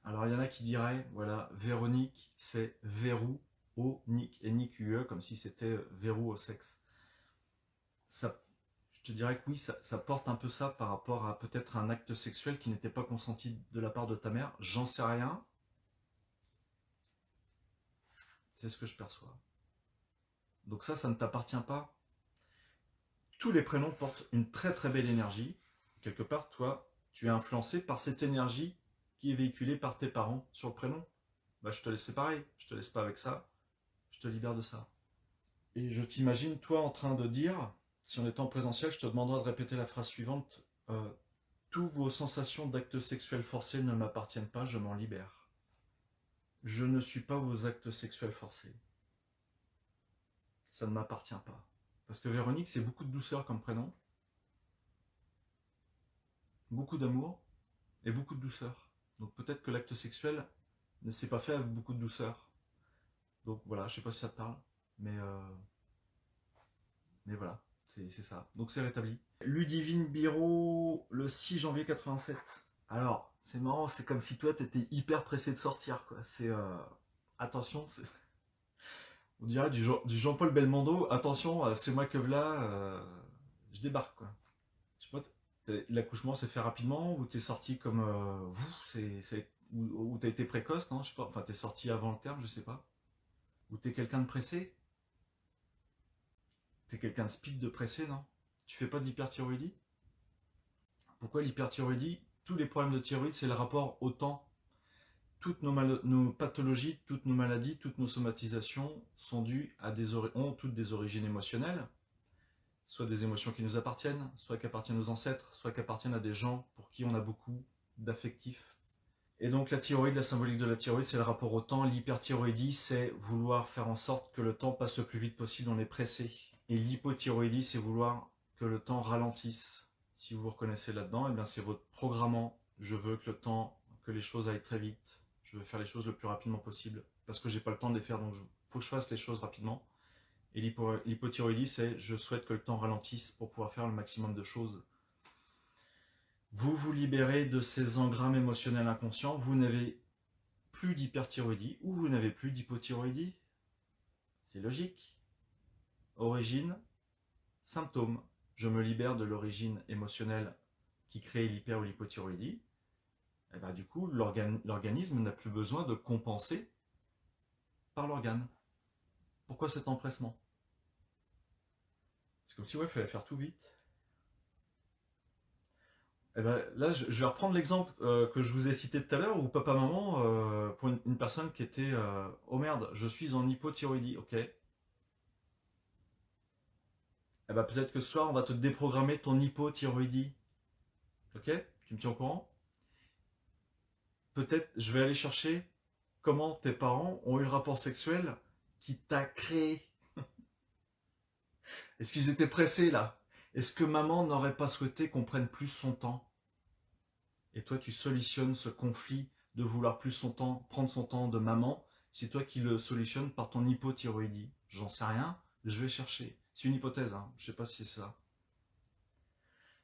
Speaker 1: Alors il y en a qui diraient, voilà, Véronique, c'est verrou, au, nick, et nick UE, comme si c'était verrou au sexe. Ça, je te dirais que oui, ça porte un peu ça par rapport à peut-être un acte sexuel qui n'était pas consenti de la part de ta mère. J'en sais rien. C'est ce que je perçois. Donc ça ne t'appartient pas. Tous les prénoms portent une très très belle énergie. Quelque part, toi, tu es influencé par cette énergie qui est véhiculée par tes parents sur le prénom. Bah, je te laisse pareil. Je te laisse pas avec ça. Je te libère de ça. Et je t'imagine, toi, en train de dire, si on était en présentiel, je te demanderais de répéter la phrase suivante. Toutes vos sensations d'actes sexuels forcés ne m'appartiennent pas, je m'en libère. Je ne suis pas vos actes sexuels forcés. Ça ne m'appartient pas. Parce que Véronique, c'est beaucoup de douceur comme prénom, beaucoup d'amour et beaucoup de douceur. Donc peut-être que l'acte sexuel ne s'est pas fait avec beaucoup de douceur. Donc voilà, je sais pas si ça te parle, mais voilà, c'est ça. Donc c'est rétabli. Ludivine Biro, le 6 janvier 87. Alors, c'est marrant, c'est comme si toi t'étais hyper pressé de sortir, quoi. Attention, on dirait du Jean-Paul Belmondo, attention, c'est moi que voilà, je débarque, quoi. Je sais pas, l'accouchement s'est fait rapidement, ou t'es sorti comme ou t'as été précoce, non? Je sais pas, enfin t'es sorti avant le terme, je sais pas. Ou t'es quelqu'un de pressé? T'es quelqu'un de speed de pressé, non? Tu fais pas de l'hyperthyroïdie? Pourquoi l'hyperthyroïdie? Tous les problèmes de thyroïde, c'est le rapport au temps. toutes nos pathologies, toutes nos maladies, toutes nos somatisations sont dues à ont toutes des origines émotionnelles, soit des émotions qui nous appartiennent, soit qui appartiennent aux ancêtres, soit qui appartiennent à des gens pour qui on a beaucoup d'affectifs. Et donc la thyroïde, la symbolique de la thyroïde, c'est le rapport au temps. L'hyperthyroïdie, c'est vouloir faire en sorte que le temps passe le plus vite possible, on est pressé. Et l'hypothyroïdie, c'est vouloir que le temps ralentisse. Si vous vous reconnaissez là-dedans, eh bien c'est votre programmant. Je veux que que les choses aillent très vite. Je veux faire les choses le plus rapidement possible. Parce que j'ai pas le temps de les faire, donc il faut que je fasse les choses rapidement. Et l'hypothyroïdie, c'est je souhaite que le temps ralentisse pour pouvoir faire le maximum de choses. Vous vous libérez de ces engrammes émotionnels inconscients, vous n'avez plus d'hyperthyroïdie ou vous n'avez plus d'hypothyroïdie. C'est logique. Origine, symptôme. Je me libère de l'origine émotionnelle qui crée l'hyper ou l'hypothyroïdie. Et bien, du coup, l'organisme n'a plus besoin de compenser par l'organe. Pourquoi cet empressement? C'est comme si il fallait faire tout vite. Eh ben, là, je vais reprendre l'exemple que je vous ai cité tout à l'heure où papa-maman, pour une personne qui était oh merde, je suis en hypothyroïdie, ok. Eh ben, peut-être que ce soir, on va te déprogrammer ton hypothyroïdie. Ok? Tu me tiens au courant? Peut-être, je vais aller chercher comment tes parents ont eu le rapport sexuel qui t'a créé. Est-ce qu'ils étaient pressés là? Est-ce que maman n'aurait pas souhaité qu'on prenne plus son temps? Et toi, tu solutionnes ce conflit de vouloir plus son temps, prendre son temps de maman, c'est toi qui le solutionnes par ton hypothyroïdie. J'en sais rien, je vais chercher. C'est une hypothèse, hein, je sais pas si c'est ça.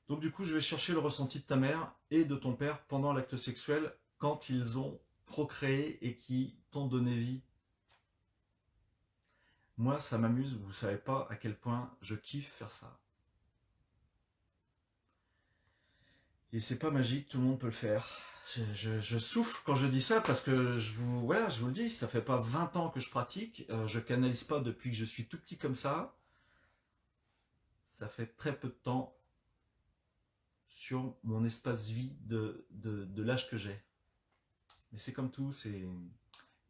Speaker 1: Donc du coup, je vais chercher le ressenti de ta mère et de ton père pendant l'acte sexuel quand ils ont procréé et qui t'ont donné vie. Moi, ça m'amuse, vous savez pas à quel point je kiffe faire ça. Et c'est pas magique, tout le monde peut le faire. Je souffle quand je dis ça parce que je vous le dis, ça fait pas 20 ans que je pratique, je canalise pas depuis que je suis tout petit comme ça. Ça fait très peu de temps sur mon espace vie de l'âge que j'ai. Mais c'est comme tout, c'est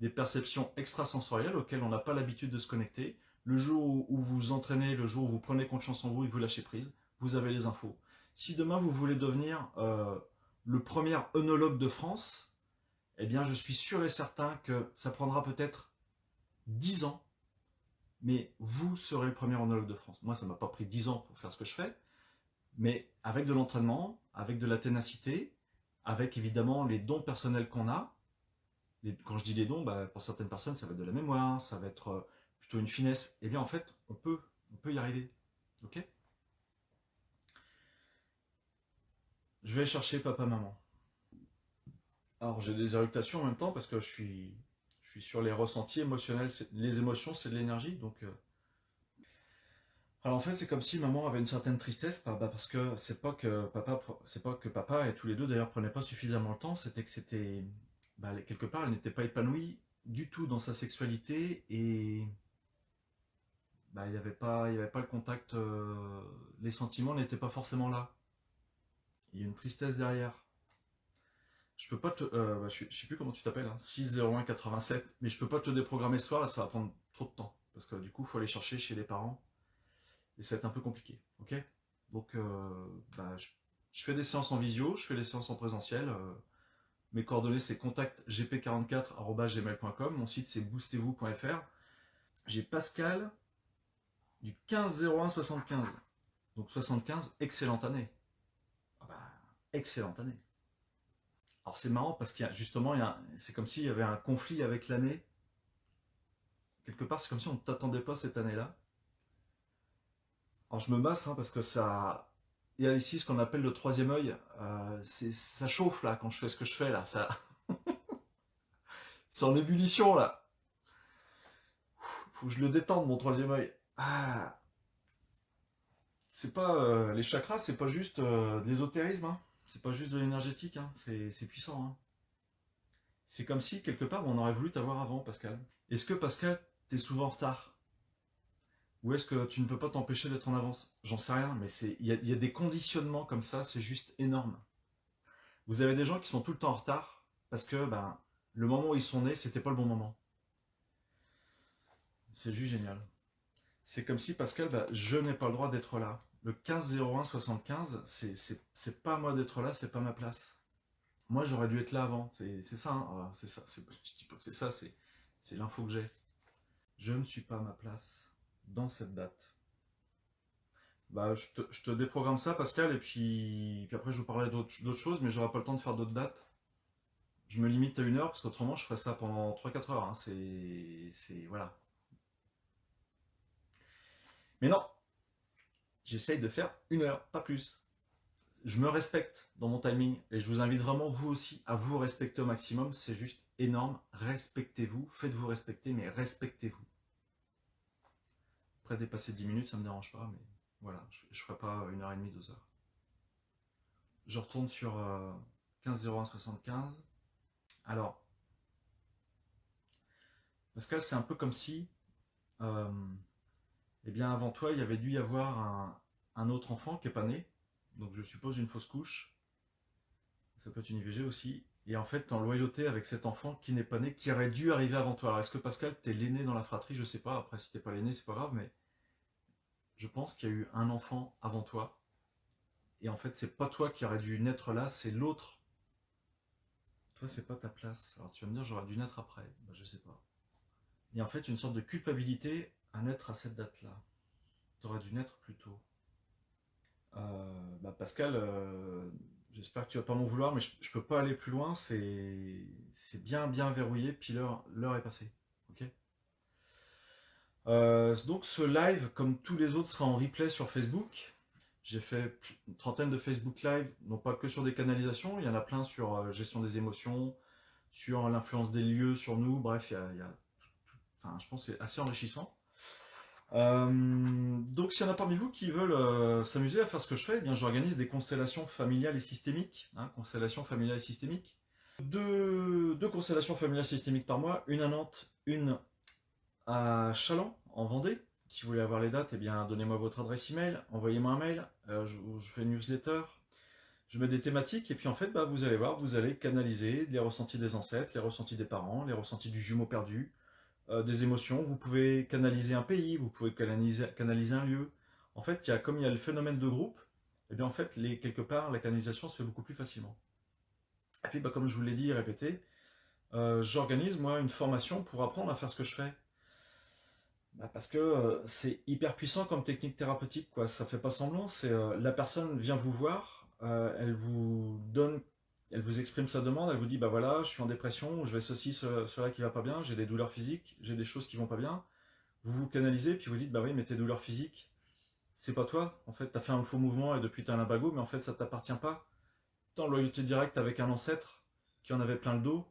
Speaker 1: des perceptions extrasensorielles auxquelles on n'a pas l'habitude de se connecter. Le jour où vous vous entraînez, le jour où vous prenez confiance en vous et vous lâchez prise, vous avez les infos. Si demain vous voulez devenir le premier œnologue de France, eh bien je suis sûr et certain que ça prendra peut-être 10 ans, mais vous serez le premier œnologue de France. Moi, ça ne m'a pas pris 10 ans pour faire ce que je fais, mais avec de l'entraînement, avec de la ténacité, avec évidemment les dons personnels qu'on a. Quand je dis les dons, pour certaines personnes, ça va être de la mémoire, ça va être plutôt une finesse. Eh bien, en fait, on peut y arriver. Ok? Je vais chercher papa, maman. Alors, j'ai des éructations en même temps parce que je suis sur les ressentis émotionnels. Les émotions, c'est de l'énergie, donc. Alors en fait, c'est comme si maman avait une certaine tristesse, parce que c'est pas que papa et tous les deux d'ailleurs prenaient pas suffisamment le temps. C'était quelque part, elle n'était pas épanouie du tout dans sa sexualité et il n'y avait pas le contact, les sentiments n'étaient pas forcément là. Il y a une tristesse derrière. Je peux pas te, je sais plus comment tu t'appelles, hein, 60187, mais je peux pas te déprogrammer ce soir, là ça va prendre trop de temps, parce que du coup il faut aller chercher chez les parents, et ça va être un peu compliqué, ok? Donc je fais des séances en visio, je fais des séances en présentiel, mes coordonnées c'est contactgp44@gmail.com, mon site c'est boostez-vous.fr. J'ai Pascal du 15-01-75, donc 75, excellente année. Excellente année. Alors c'est marrant parce qu'il y a justement, c'est comme s'il y avait un conflit avec l'année. Quelque part, c'est comme si on ne t'attendait pas cette année-là. Alors je me masse parce que ça, il y a ici ce qu'on appelle le troisième œil. Ça chauffe là quand je fais ce que je fais là. Ça, c'est en ébullition là. Faut que je le détende mon troisième œil. Ah, c'est pas les chakras, c'est pas juste de l'ésotérisme. Hein. C'est pas juste de l'énergétique. Hein. C'est puissant. Hein. C'est comme si, quelque part, on aurait voulu t'avoir avant, Pascal. Est-ce que, Pascal, t'es souvent en retard? Ou est-ce que tu ne peux pas t'empêcher d'être en avance? J'en sais rien, mais il y a des conditionnements comme ça, c'est juste énorme. Vous avez des gens qui sont tout le temps en retard, parce que, le moment où ils sont nés, c'était pas le bon moment. C'est juste génial. C'est comme si, Pascal, bah, je n'ai pas le droit d'être là. Le 15-01-75, c'est pas à moi d'être là, c'est pas ma place. Moi, j'aurais dû être là avant. C'est ça, hein. Ah, c'est ça. Je dis pas que c'est ça, c'est l'info que j'ai. Je ne suis pas à ma place dans cette date. Bah, je te déprogramme ça, Pascal, et puis après, je vous parlerai d'autres choses, mais j'aurai pas le temps de faire d'autres dates. Je me limite à 1 heure, parce qu'autrement, je ferai ça pendant 3-4 heures, hein. Voilà. Mais non, j'essaye de faire 1 heure, pas plus. Je me respecte dans mon timing, et je vous invite vraiment, vous aussi, à vous respecter au maximum. C'est juste énorme. Respectez-vous, faites-vous respecter, mais respectez-vous. Après dépasser 10 minutes, ça me dérange pas, mais voilà, je ferai pas 1h30, 2 heures. Je retourne sur 15-01-75. Alors, Pascal, c'est un peu comme si, euh, eh bien, avant toi, il y avait dû y avoir un autre enfant qui n'est pas né, donc je suppose une fausse couche, ça peut être une IVG aussi, et en fait, en loyauté avec cet enfant qui n'est pas né, qui aurait dû arriver avant toi. Alors, est-ce que Pascal, t'es l'aîné dans la fratrie? Je sais pas, après, si t'es pas l'aîné, c'est pas grave, mais je pense qu'il y a eu un enfant avant toi, et en fait, c'est pas toi qui aurais dû naître là, c'est l'autre. Toi, c'est pas ta place. Alors, tu vas me dire, j'aurais dû naître après. Ben, je sais pas. Il y a en fait une sorte de culpabilité à naître à cette date-là. Tu aurais dû naître plus tôt. Bah Pascal, j'espère que tu vas pas m'en vouloir, mais je peux pas aller plus loin. C'est bien bien verrouillé, puis l'heure est passée. Ok. Donc ce live, comme tous les autres, sera en replay sur Facebook. J'ai fait une trentaine de Facebook Live, non pas que sur des canalisations, il y en a plein sur gestion des émotions, sur l'influence des lieux sur nous. Bref, enfin, je pense que c'est assez enrichissant. Donc, s'il y en a parmi vous qui veulent s'amuser à faire ce que je fais, eh bien, j'organise des constellations familiales et systémiques. Hein, constellations familiales et systémiques. Deux constellations familiales systémiques par mois, une à Nantes, une à Châlons, en Vendée. Si vous voulez avoir les dates, eh bien, donnez-moi votre adresse email, envoyez-moi un mail, je fais une newsletter, je mets des thématiques, et puis en fait, bah, vous allez voir, vous allez canaliser les ressentis des ancêtres, les ressentis des parents, les ressentis du jumeau perdu, des émotions. Vous pouvez canaliser un pays, vous pouvez canaliser un lieu. En fait, comme il y a le phénomène de groupe, et bien en fait, quelque part, la canalisation se fait beaucoup plus facilement. Et puis, bah, comme je vous l'ai dit et répété, j'organise moi une formation pour apprendre à faire ce que je fais. Bah, parce que c'est hyper puissant comme technique thérapeutique, quoi. Ça fait pas semblant. C'est la personne vient vous voir, elle vous exprime sa demande, elle vous dit bah voilà, je suis en dépression, je vais cela qui va pas bien, j'ai des douleurs physiques, j'ai des choses qui vont pas bien. Vous vous canalisez, puis vous dites bah oui, mais tes douleurs physiques, c'est pas toi. En fait, t'as fait un faux mouvement et depuis t'as un lumbago, mais en fait ça t'appartient pas. T'es en loyauté directe avec un ancêtre qui en avait plein le dos,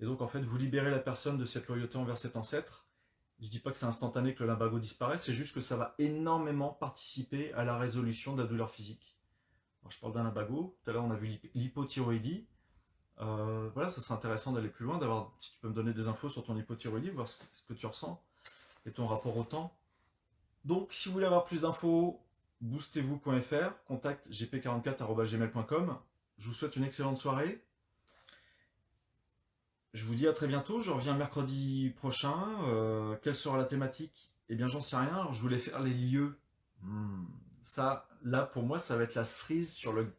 Speaker 1: et donc en fait vous libérez la personne de cette loyauté envers cet ancêtre. Je dis pas que c'est instantané que le lumbago disparaît, c'est juste que ça va énormément participer à la résolution de la douleur physique. Alors, je parle d'un lumbago, tout à l'heure on a vu l'hypothyroïdie. Voilà, ça serait intéressant d'aller plus loin, si tu peux me donner des infos sur ton hypothyroïdie, voir ce que tu ressens et ton rapport au temps. Donc, si vous voulez avoir plus d'infos, boostez-vous.fr, contact gp44@gmail.com. Je vous souhaite une excellente soirée. Je vous dis à très bientôt, je reviens mercredi prochain. Quelle sera la thématique? Eh bien, j'en sais rien. Alors, je voulais faire les lieux. Ça, là, pour moi, ça va être la cerise sur le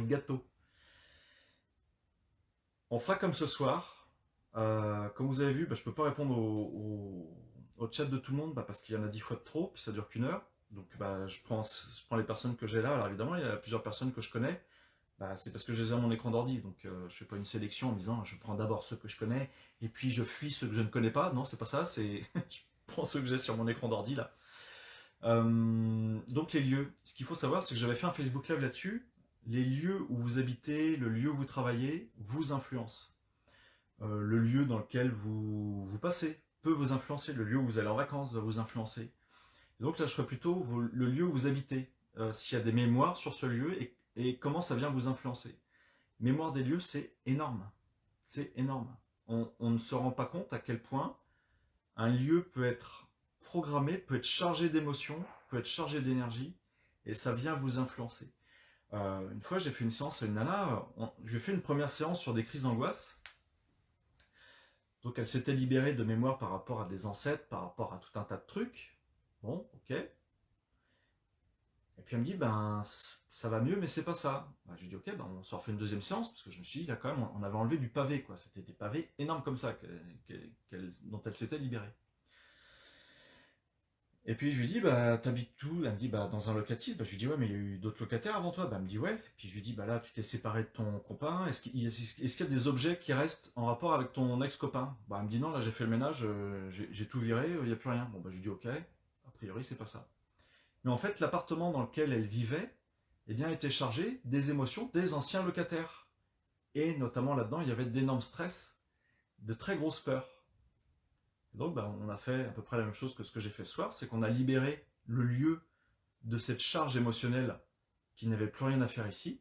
Speaker 1: gâteau. On fera comme ce soir. Comme vous avez vu, bah, je ne peux pas répondre au chat de tout le monde parce qu'il y en a 10 fois de trop, puis ça dure qu'1 heure. Donc, bah, je prends les personnes que j'ai là. Alors, évidemment, il y a plusieurs personnes que je connais. Bah, c'est parce que je les ai à mon écran d'ordi, donc je ne fais pas une sélection en me disant je prends d'abord ceux que je connais et puis je fuis ceux que je ne connais pas. Non, c'est pas ça, c'est je prends ceux que j'ai sur mon écran d'ordi là. Donc les lieux, ce qu'il faut savoir, c'est que j'avais fait un Facebook Live là-dessus. Les lieux où vous habitez, le lieu où vous travaillez, vous influencent. Le lieu dans lequel vous passez peut vous influencer. Le lieu où vous allez en vacances va vous influencer. Et donc là, je ferai plutôt le lieu où vous habitez. S'il y a des mémoires sur ce lieu et comment ça vient vous influencer. Mémoire des lieux, c'est énorme. C'est énorme. On ne se rend pas compte à quel point un lieu peut être programmé, peut être chargé d'émotions, peut être chargé d'énergie, et ça vient vous influencer. Une fois, j'ai fait une séance à une nana, je lui ai fait une première séance sur des crises d'angoisse, Donc elle s'était libérée de mémoire par rapport à des ancêtres, par rapport à tout un tas de trucs. Bon, ok. Et puis elle me dit, ben ça va mieux, mais c'est pas ça. Ben, je lui dis, ok, ben, on se refait une deuxième séance, parce que je me suis dit, là quand même, on avait enlevé du pavé, quoi. C'était des pavés énormes comme ça, dont elle s'était libérée. Et puis je lui dis, bah t'habites où? Elle me dit, bah dans un locatif. Bah, je lui dis, ouais, mais il y a eu d'autres locataires avant toi. Bah, elle me dit, ouais. Puis je lui dis, bah là, tu t'es séparé de ton copain. Est-ce qu'il y a des objets qui restent en rapport avec ton ex-copain? Bah, elle me dit, non, là j'ai fait le ménage, j'ai tout viré, il n'y a plus rien. Bon, bah je lui dis, ok, a priori, c'est pas ça. Mais en fait, l'appartement dans lequel elle vivait, eh bien, était chargé des émotions des anciens locataires. Et notamment là-dedans, il y avait d'énormes stress, de très grosses peurs. Donc, bah, on a fait à peu près la même chose que ce que j'ai fait ce soir, c'est qu'on a libéré le lieu de cette charge émotionnelle qui n'avait plus rien à faire ici.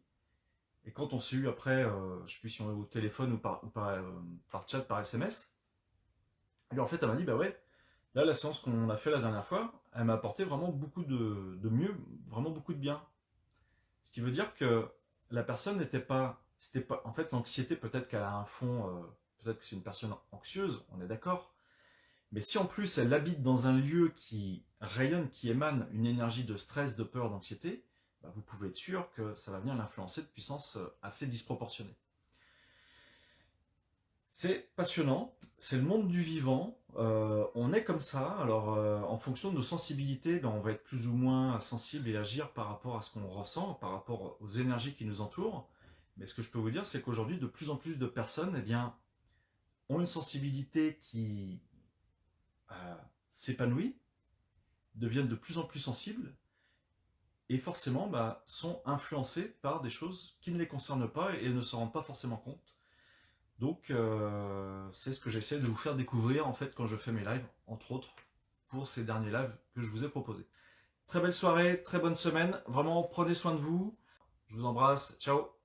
Speaker 1: Et quand on s'est eu après, je ne sais plus si on est au téléphone ou par chat, par SMS, et en fait, elle m'a dit, bah ouais, là, la séance qu'on a fait la dernière fois, elle m'a apporté vraiment beaucoup de mieux, vraiment beaucoup de bien. Ce qui veut dire que la personne c'était pas, en fait, l'anxiété, peut-être qu'elle a un fond, peut-être que c'est une personne anxieuse, on est d'accord. Mais si en plus elle habite dans un lieu qui rayonne, qui émane une énergie de stress, de peur, d'anxiété, bah, vous pouvez être sûr que ça va venir l'influencer de puissance assez disproportionnée. C'est passionnant, c'est le monde du vivant, on est comme ça, alors en fonction de nos sensibilités, ben, on va être plus ou moins sensible et agir par rapport à ce qu'on ressent, par rapport aux énergies qui nous entourent. Mais ce que je peux vous dire, c'est qu'aujourd'hui, de plus en plus de personnes eh bien, ont une sensibilité qui s'épanouit, deviennent de plus en plus sensibles, et forcément bah, sont influencés par des choses qui ne les concernent pas et ne se rendent pas forcément compte. Donc c'est ce que j'essaie de vous faire découvrir en fait quand je fais mes lives, entre autres pour ces derniers lives que je vous ai proposés. Très belle soirée, très bonne semaine, vraiment prenez soin de vous, je vous embrasse, ciao.